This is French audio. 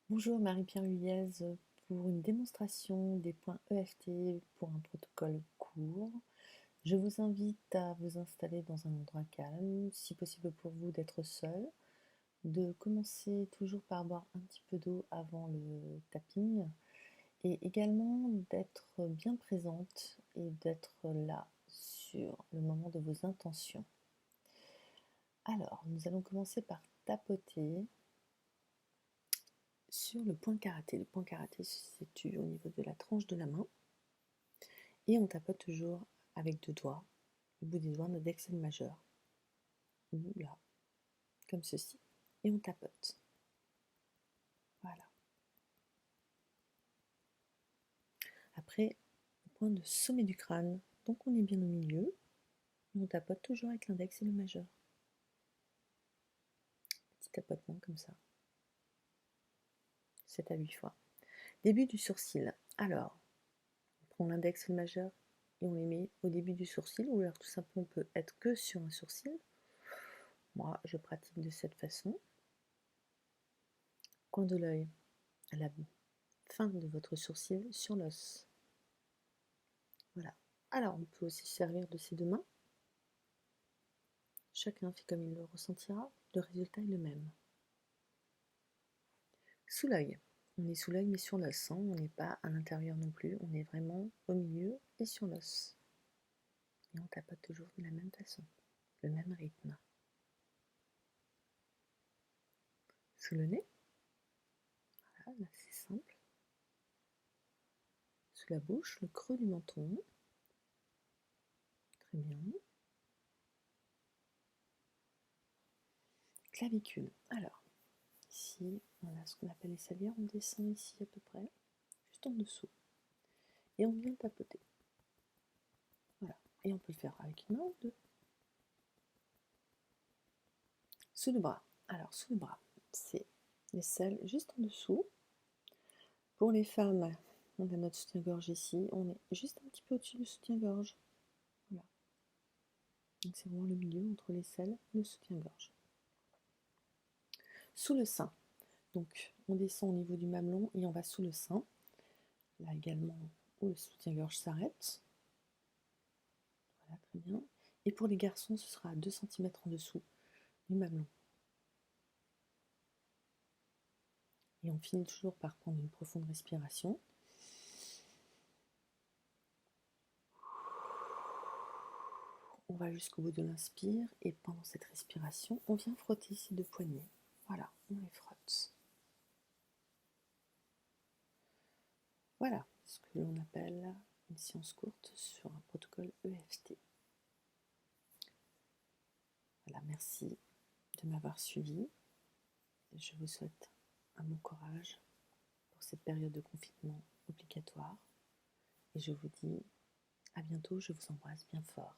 Bonjour Marie-Pierre Huyez pour une démonstration des points EFT pour un protocole court. Je vous invite à vous installer dans un endroit calme, si possible pour vous d'être seul, de commencer toujours par boire un petit peu d'eau avant le tapping et également d'être bien présente et d'être là sur le moment de vos intentions. Alors, nous allons commencer par tapoter sur le point karaté. Le point karaté se situe au niveau de la tranche de la main et on tapote toujours avec deux doigts, le bout des doigts, notre index et le majeur, ou là, comme ceci, et on tapote. Voilà. Après, le point de sommet du crâne, donc on est bien au milieu, et on tapote toujours avec l'index et le majeur. Petit tapotement comme ça, 7 à 8 fois. Début du sourcil. Alors, on prend l'index et le majeur et on les met au début du sourcil, ou alors tout simplement on peut être que sur un sourcil. Moi, je pratique de cette façon. Coin de l'œil, à la fin de votre sourcil sur l'os. Voilà. Alors, on peut aussi se servir de ses deux mains. Chacun fait comme il le ressentira. Le résultat est le même. Sous l'œil. On est sous l'œil mais sur l'os. On n'est pas à l'intérieur non plus. On est vraiment au milieu et sur l'os. Et on tapote toujours de la même façon. Le même rythme. Sous le nez. Voilà, là c'est simple. Sous la bouche, le creux du menton. Très bien. Clavicule. Alors, ici, on a ce qu'on appelle les salières. On descend ici à peu près, juste en dessous. Et on vient tapoter. Voilà. Et on peut le faire avec une main ou deux. Sous le bras. Alors, sous le bras, c'est l'aisselle juste en dessous. Pour les femmes, on a notre soutien-gorge ici. On est juste un petit peu au-dessus du soutien-gorge. Voilà. Donc, c'est vraiment le milieu entre l'aisselle et le soutien-gorge. Sous le sein. Donc, on descend au niveau du mamelon et on va sous le sein. Là également, où le soutien-gorge s'arrête. Voilà, très bien. Et pour les garçons, ce sera à 2 cm en dessous du mamelon. Et on finit toujours par prendre une profonde respiration. On va jusqu'au bout de l'inspire et pendant cette respiration, on vient frotter ces deux poignets. Voilà, on les frotte. Voilà ce que l'on appelle une séance courte sur un protocole EFT. Voilà, merci de m'avoir suivi. Je vous souhaite un bon courage pour cette période de confinement obligatoire. Et je vous dis à bientôt, je vous embrasse bien fort.